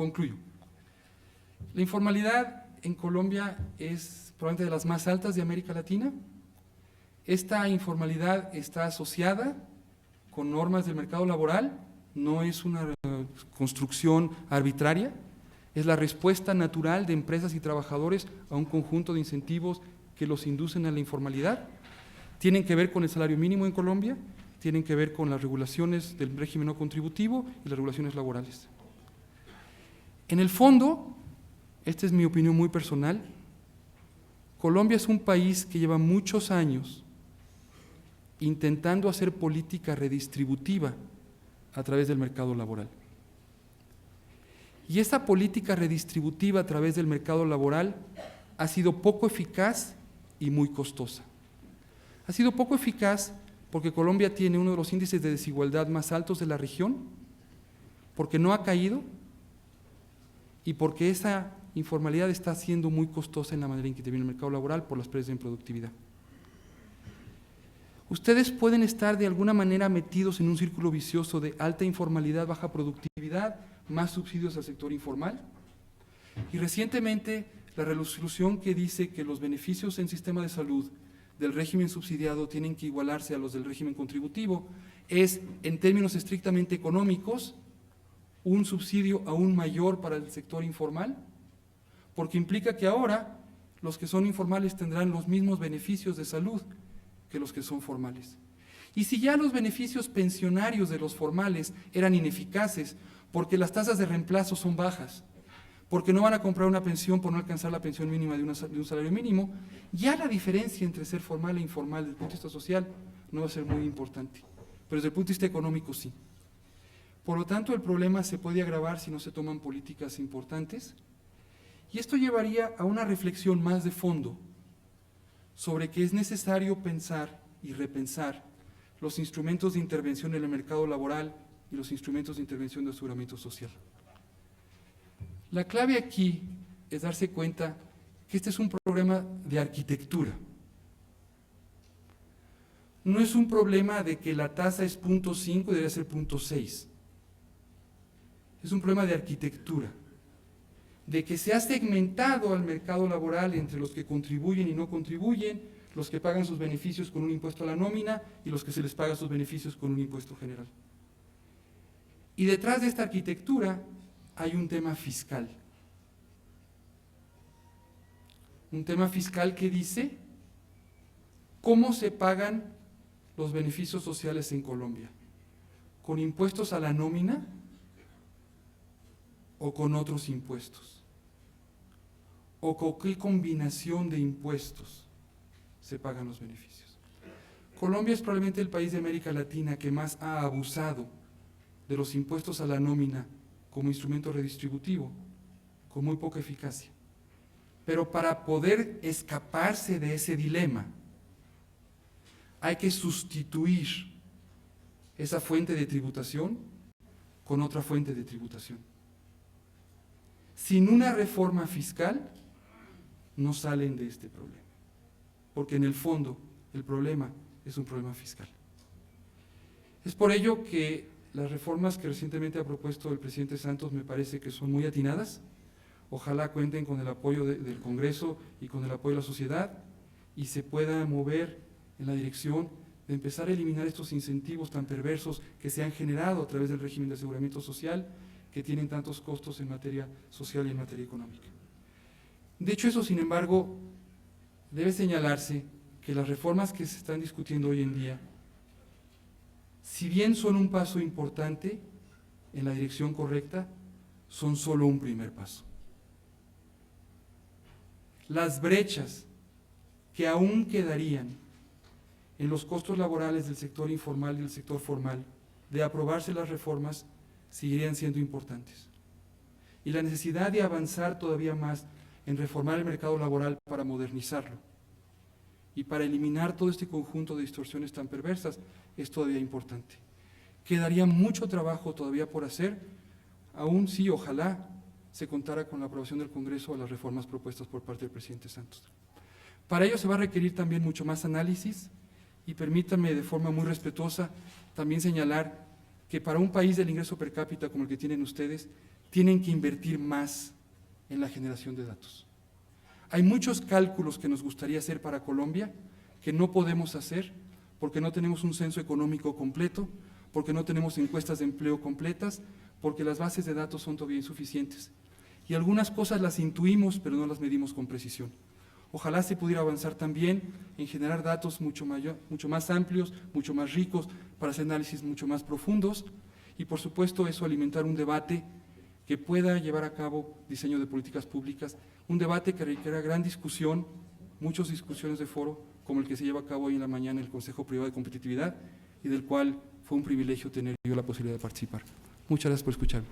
Concluyo. La informalidad en Colombia es probablemente de las más altas de América Latina. Esta informalidad está asociada con normas del mercado laboral, no es una construcción arbitraria, es la respuesta natural de empresas y trabajadores a un conjunto de incentivos que los inducen a la informalidad. Tienen que ver con el salario mínimo en Colombia, tienen que ver con las regulaciones del régimen no contributivo y las regulaciones laborales. En el fondo, esta es mi opinión muy personal, Colombia es un país que lleva muchos años intentando hacer política redistributiva a través del mercado laboral. Y esta política redistributiva a través del mercado laboral ha sido poco eficaz y muy costosa. Ha sido poco eficaz porque Colombia tiene uno de los índices de desigualdad más altos de la región, porque no ha caído y porque esa informalidad está siendo muy costosa en la manera en que interviene el mercado laboral por las precios en productividad. Ustedes pueden estar de alguna manera metidos en un círculo vicioso de alta informalidad, baja productividad, más subsidios al sector informal. Y recientemente la resolución que dice que los beneficios en sistema de salud del régimen subsidiado tienen que igualarse a los del régimen contributivo es, en términos estrictamente económicos, un subsidio aún mayor para el sector informal, porque implica que ahora los que son informales tendrán los mismos beneficios de salud que los que son formales. Y si ya los beneficios pensionarios de los formales eran ineficaces porque las tasas de reemplazo son bajas, porque no van a comprar una pensión por no alcanzar la pensión mínima de un salario mínimo, ya la diferencia entre ser formal e informal desde el punto de vista social no va a ser muy importante, pero desde el punto de vista económico sí. Por lo tanto, el problema se puede agravar si no se toman políticas importantes, y esto llevaría a una reflexión más de fondo sobre que es necesario pensar y repensar los instrumentos de intervención en el mercado laboral y los instrumentos de intervención de aseguramiento social. La clave aquí es darse cuenta que este es un problema de arquitectura. No es un problema de que la tasa es 0.5 y debería ser 0.6. Es un problema de arquitectura, de que se ha segmentado al mercado laboral entre los que contribuyen y no contribuyen, los que pagan sus beneficios con un impuesto a la nómina y los que se les paga sus beneficios con un impuesto general. Y detrás de esta arquitectura hay un tema fiscal. Un tema fiscal que dice cómo se pagan los beneficios sociales en Colombia. ¿Con impuestos a la nómina o con otros impuestos? ¿O con qué combinación de impuestos se pagan los beneficios? Colombia es probablemente el país de América Latina que más ha abusado de los impuestos a la nómina como instrumento redistributivo, con muy poca eficacia. Pero para poder escaparse de ese dilema, hay que sustituir esa fuente de tributación con otra fuente de tributación. Sin una reforma fiscal, no salen de este problema, porque en el fondo el problema es un problema fiscal. Es por ello que las reformas que recientemente ha propuesto el presidente Santos me parece que son muy atinadas. Ojalá cuenten con el apoyo del Congreso y con el apoyo de la sociedad y se pueda mover en la dirección de empezar a eliminar estos incentivos tan perversos que se han generado a través del régimen de aseguramiento social, que tienen tantos costos en materia social y en materia económica. De hecho, eso, sin embargo, debe señalarse que las reformas que se están discutiendo hoy en día, si bien son un paso importante en la dirección correcta, son solo un primer paso. Las brechas que aún quedarían en los costos laborales del sector informal y del sector formal de aprobarse las reformas seguirían siendo importantes. Y la necesidad de avanzar todavía más en reformar el mercado laboral para modernizarlo y para eliminar todo este conjunto de distorsiones tan perversas es todavía importante. Quedaría mucho trabajo todavía por hacer, aún sí, ojalá se contara con la aprobación del Congreso a las reformas propuestas por parte del presidente Santos. Para ello se va a requerir también mucho más análisis y permítanme de forma muy respetuosa también señalar que para un país del ingreso per cápita como el que tienen ustedes, tienen que invertir más en la generación de datos. Hay muchos cálculos que nos gustaría hacer para Colombia que no podemos hacer porque no tenemos un censo económico completo, porque no tenemos encuestas de empleo completas, porque las bases de datos son todavía insuficientes. Y algunas cosas las intuimos, pero no las medimos con precisión. Ojalá se pudiera avanzar también en generar datos mucho más amplios, mucho más ricos, para hacer análisis mucho más profundos, y por supuesto eso alimentar un debate que pueda llevar a cabo diseño de políticas públicas, un debate que requiera gran discusión, muchas discusiones de foro, como el que se lleva a cabo hoy en la mañana en el Consejo Privado de Competitividad, y del cual fue un privilegio tener yo la posibilidad de participar. Muchas gracias por escucharme.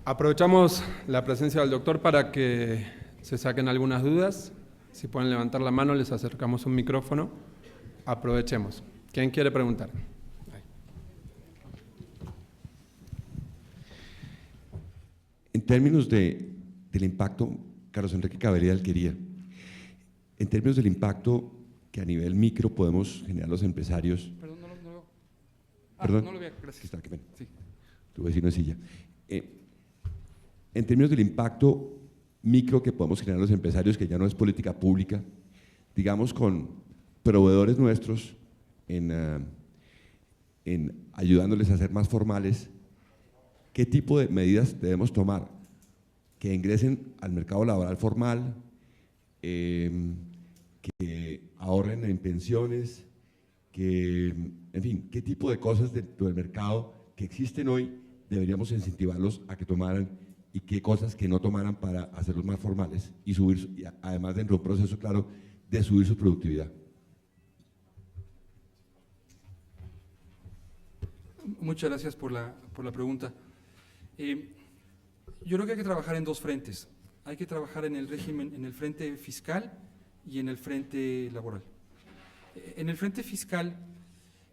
Aprovechamos la presencia del doctor para que se saquen algunas dudas. Si pueden levantar la mano, les acercamos un micrófono. Aprovechemos. ¿Quién quiere preguntar? En términos del impacto, Carlos Enrique Cabrera Alquería, en términos del impacto que a nivel micro podemos generar los empresarios… Perdón, no lo veo, gracias. Está, qué pena. Sí. Tu vecino de silla. En términos del impacto micro que podemos generar los empresarios, que ya no es política pública, digamos con proveedores nuestros en ayudándoles a ser más formales, ¿qué tipo de medidas debemos tomar? Que ingresen al mercado laboral formal, que ahorren en pensiones, que, en fin, ¿qué tipo de cosas dentro del mercado que existen hoy deberíamos incentivarlos a que tomaran y qué cosas que no tomaran para hacerlos más formales y subir, además dentro de un proceso claro de subir su productividad? Muchas gracias por la pregunta. Yo creo que hay que trabajar en dos frentes. Hay que trabajar en el régimen, en el frente fiscal y en el frente laboral. En el frente fiscal,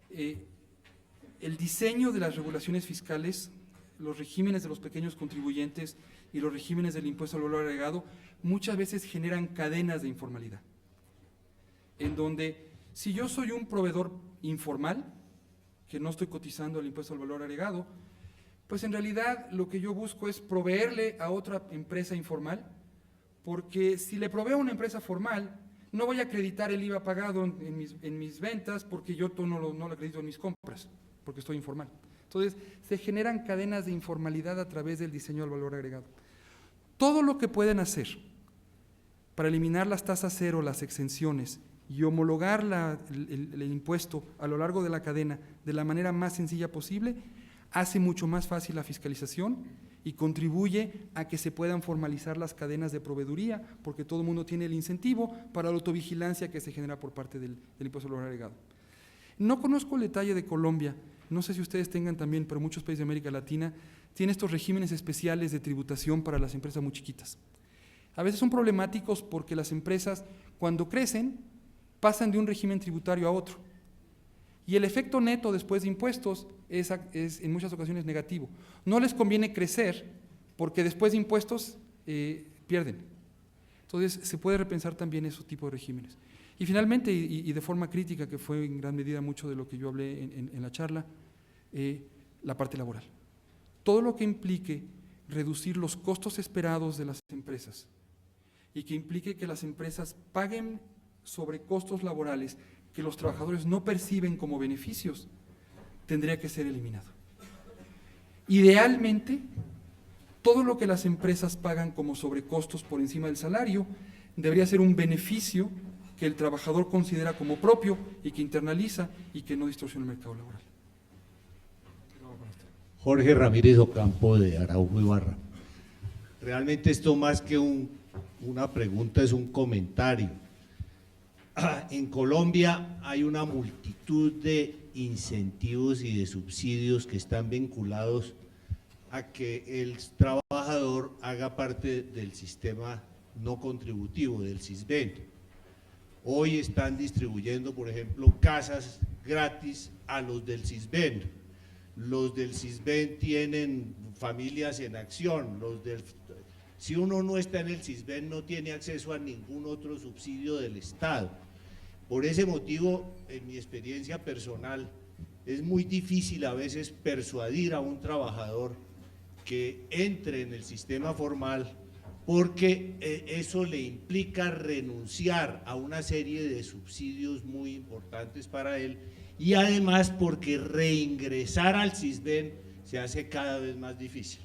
el diseño de las regulaciones fiscales, los regímenes de los pequeños contribuyentes y los regímenes del impuesto al valor agregado muchas veces generan cadenas de informalidad, en donde si yo soy un proveedor informal, que no estoy cotizando el impuesto al valor agregado, pues en realidad lo que yo busco es proveerle a otra empresa informal, porque si le proveo a una empresa formal, no voy a acreditar el IVA pagado en mis ventas, porque yo no lo acredito en mis compras, porque estoy informal. Entonces, se generan cadenas de informalidad a través del diseño del valor agregado. Todo lo que pueden hacer para eliminar las tasas cero, las exenciones y homologar el impuesto a lo largo de la cadena de la manera más sencilla posible, hace mucho más fácil la fiscalización y contribuye a que se puedan formalizar las cadenas de proveeduría, porque todo el mundo tiene el incentivo para la autovigilancia que se genera por parte del impuesto al valor agregado. No conozco el detalle de Colombia, no sé si ustedes tengan también, pero muchos países de América Latina tienen estos regímenes especiales de tributación para las empresas muy chiquitas. A veces son problemáticos porque las empresas, cuando crecen, pasan de un régimen tributario a otro. Y el efecto neto después de impuestos es en muchas ocasiones negativo. No les conviene crecer porque después de impuestos pierden. Entonces se puede repensar también esos tipos de regímenes. Y finalmente, y de forma crítica, que fue en gran medida mucho de lo que yo hablé en la charla, la parte laboral. Todo lo que implique reducir los costos esperados de las empresas y que implique que las empresas paguen sobre costos laborales que los trabajadores no perciben como beneficios, tendría que ser eliminado. Idealmente, todo lo que las empresas pagan como sobrecostos por encima del salario debería ser un beneficio que el trabajador considera como propio y que internaliza y que no distorsiona el mercado laboral. Jorge Ramírez Ocampo, de Araujo Ibarra. Realmente esto más que una pregunta es un comentario. En Colombia hay una multitud de incentivos y de subsidios que están vinculados a que el trabajador haga parte del sistema no contributivo, del SISBEN. Hoy están distribuyendo, por ejemplo, casas gratis a los del SISBEN. Los del SISBEN tienen familias en acción. Si uno no está en el SISBEN, no tiene acceso a ningún otro subsidio del Estado. Por ese motivo, en mi experiencia personal, es muy difícil a veces persuadir a un trabajador que entre en el sistema formal, porque eso le implica renunciar a una serie de subsidios muy importantes para él, y además porque reingresar al SISBEN se hace cada vez más difícil.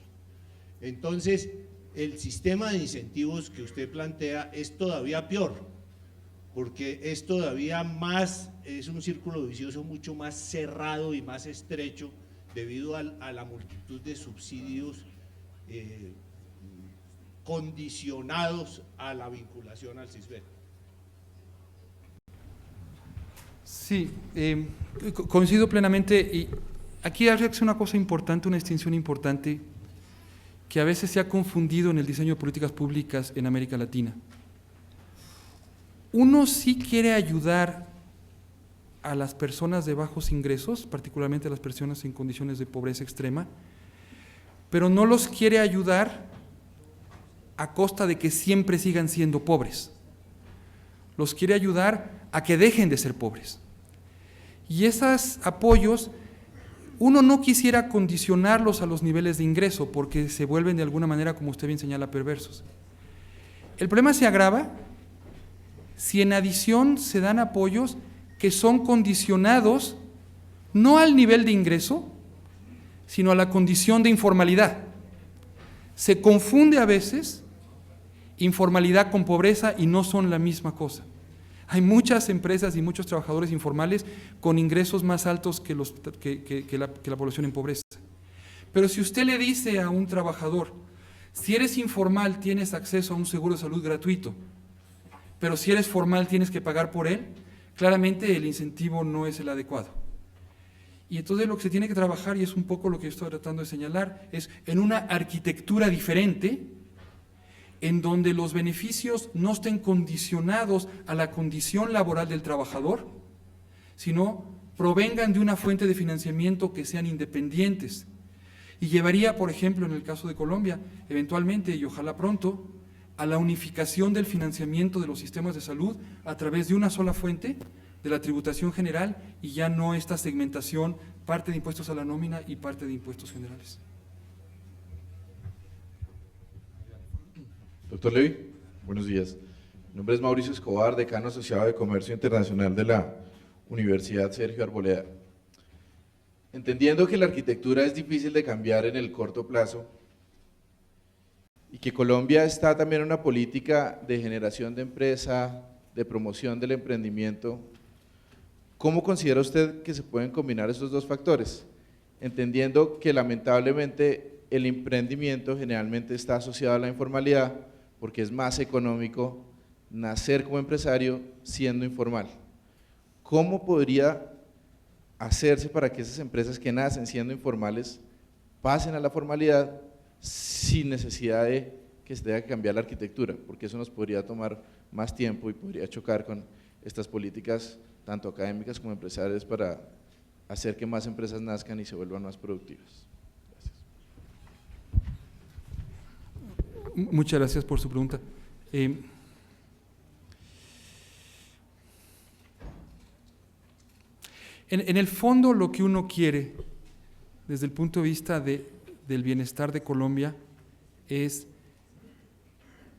Entonces, el sistema de incentivos que usted plantea es todavía peor, porque es todavía más, es un círculo vicioso mucho más cerrado y más estrecho debido a la multitud de subsidios condicionados a la vinculación al SISBEN. Sí, coincido plenamente, y aquí hay una cosa importante, una distinción importante que a veces se ha confundido en el diseño de políticas públicas en América Latina. Uno sí quiere ayudar a las personas de bajos ingresos, particularmente a las personas en condiciones de pobreza extrema, pero no los quiere ayudar a costa de que siempre sigan siendo pobres. Los quiere ayudar a que dejen de ser pobres. Y esos apoyos, uno no quisiera condicionarlos a los niveles de ingreso, porque se vuelven de alguna manera, como usted bien señala, perversos. El problema se agrava si en adición se dan apoyos que son condicionados no al nivel de ingreso, sino a la condición de informalidad. Se confunde a veces informalidad con pobreza y no son la misma cosa. Hay muchas empresas y muchos trabajadores informales con ingresos más altos que la población en pobreza. Pero si usted le dice a un trabajador, si eres informal tienes acceso a un seguro de salud gratuito, pero si eres formal tienes que pagar por él, claramente el incentivo no es el adecuado. Y entonces lo que se tiene que trabajar, y es un poco lo que estoy tratando de señalar, es en una arquitectura diferente, en donde los beneficios no estén condicionados a la condición laboral del trabajador, sino provengan de una fuente de financiamiento que sean independientes. Y llevaría, por ejemplo, en el caso de Colombia, eventualmente, y ojalá pronto, a la unificación del financiamiento de los sistemas de salud a través de una sola fuente, de la tributación general, y ya no esta segmentación, parte de impuestos a la nómina y parte de impuestos generales. Doctor Levy, buenos días. Mi nombre es Mauricio Escobar, decano asociado de Comercio Internacional de la Universidad Sergio Arboleda. Entendiendo que la arquitectura es difícil de cambiar en el corto plazo y que Colombia está también en una política de generación de empresa, de promoción del emprendimiento, ¿cómo considera usted que se pueden combinar estos dos factores? Entendiendo que lamentablemente el emprendimiento generalmente está asociado a la informalidad, porque es más económico nacer como empresario siendo informal. ¿Cómo podría hacerse para que esas empresas que nacen siendo informales pasen a la formalidad sin necesidad de que se tenga que cambiar la arquitectura? Porque eso nos podría tomar más tiempo y podría chocar con estas políticas, tanto académicas como empresariales, para hacer que más empresas nazcan y se vuelvan más productivas. Muchas gracias por su pregunta. En el fondo, lo que uno quiere, desde el punto de vista del bienestar de Colombia, es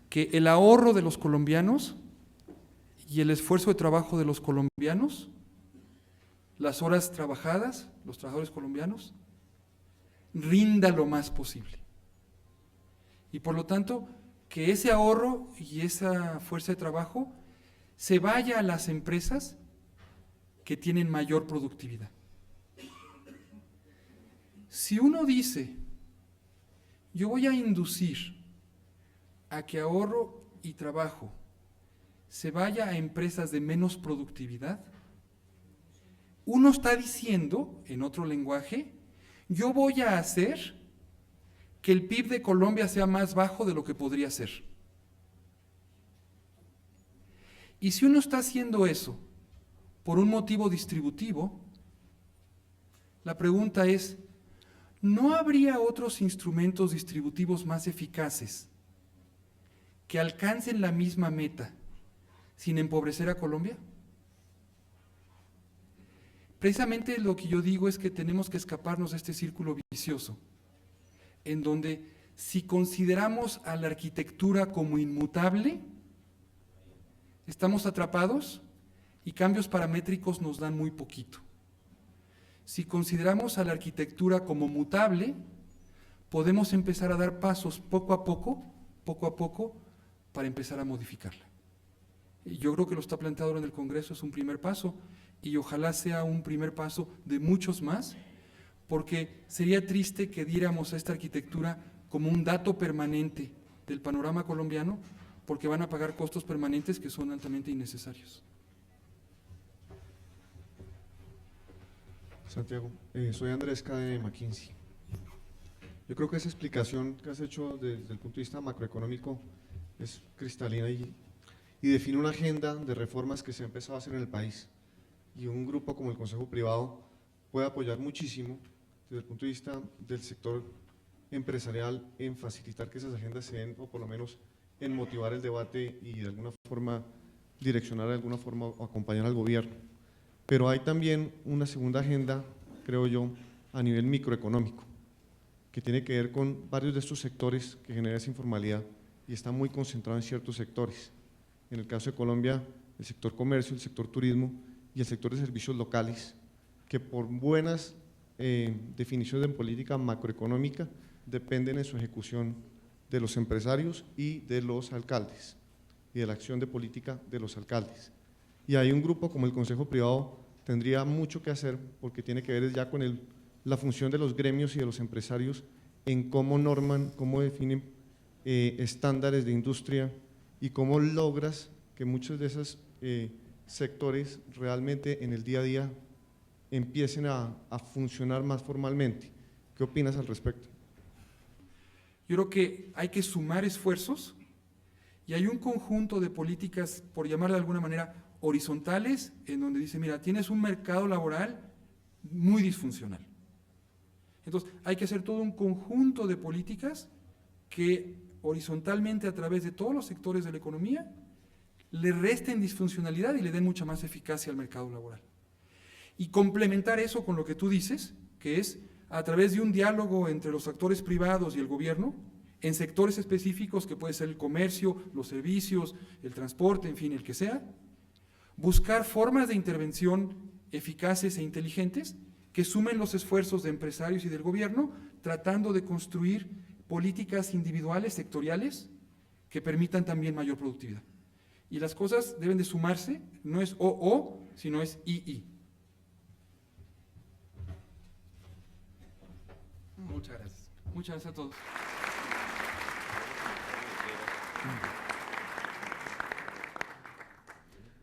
que el ahorro de los colombianos y el esfuerzo de trabajo de los colombianos, las horas trabajadas, los trabajadores colombianos, rinda lo más posible. Y por lo tanto, que ese ahorro y esa fuerza de trabajo se vaya a las empresas que tienen mayor productividad. Si uno dice, yo voy a inducir a que ahorro y trabajo se vaya a empresas de menos productividad, uno está diciendo, en otro lenguaje, yo voy a hacer que el PIB de Colombia sea más bajo de lo que podría ser. Y si uno está haciendo eso por un motivo distributivo, la pregunta es, ¿no habría otros instrumentos distributivos más eficaces que alcancen la misma meta sin empobrecer a Colombia? Precisamente lo que yo digo es que tenemos que escaparnos de este círculo vicioso, en donde si consideramos a la arquitectura como inmutable, estamos atrapados y cambios paramétricos nos dan muy poquito. Si consideramos a la arquitectura como mutable, podemos empezar a dar pasos poco a poco, para empezar a modificarla. Y yo creo que lo está planteado ahora en el Congreso, es un primer paso, y ojalá sea un primer paso de muchos más, porque sería triste que diéramos a esta arquitectura como un dato permanente del panorama colombiano, porque van a pagar costos permanentes que son altamente innecesarios. Santiago, soy Andrés K. de McKinsey. Yo creo que esa explicación que has hecho desde el punto de vista macroeconómico es cristalina y define una agenda de reformas que se ha empezado a hacer en el país. Y un grupo como el Consejo Privado puede apoyar muchísimo desde el punto de vista del sector empresarial en facilitar que esas agendas se den, o por lo menos en motivar el debate y de alguna forma direccionar de alguna forma o acompañar al gobierno. Pero hay también una segunda agenda, creo yo, a nivel microeconómico, que tiene que ver con varios de estos sectores que generan esa informalidad y está muy concentrado en ciertos sectores. En el caso de Colombia, el sector comercio, el sector turismo y el sector de servicios locales, que por buenas definiciones de política macroeconómica dependen en su ejecución de los empresarios y de los alcaldes y de la acción de política de los alcaldes. Y hay un grupo como el Consejo Privado tendría mucho que hacer porque tiene que ver ya con la función de los gremios y de los empresarios en cómo norman, cómo definen estándares de industria y cómo logras que muchos de esos sectores realmente en el día a día empiecen a funcionar más formalmente. ¿Qué opinas al respecto? Yo creo que hay que sumar esfuerzos y hay un conjunto de políticas, por llamarle de alguna manera, horizontales, en donde dice, mira, tienes un mercado laboral muy disfuncional. Entonces, hay que hacer todo un conjunto de políticas que horizontalmente a través de todos los sectores de la economía le resten disfuncionalidad y le den mucha más eficacia al mercado laboral. Y complementar eso con lo que tú dices, que es a través de un diálogo entre los actores privados y el gobierno, en sectores específicos que puede ser el comercio, los servicios, el transporte, en fin, el que sea, buscar formas de intervención eficaces e inteligentes que sumen los esfuerzos de empresarios y del gobierno, tratando de construir políticas individuales, sectoriales, que permitan también mayor productividad. Y las cosas deben de sumarse, no es o, sino es y. Muchas gracias. Muchas gracias a todos.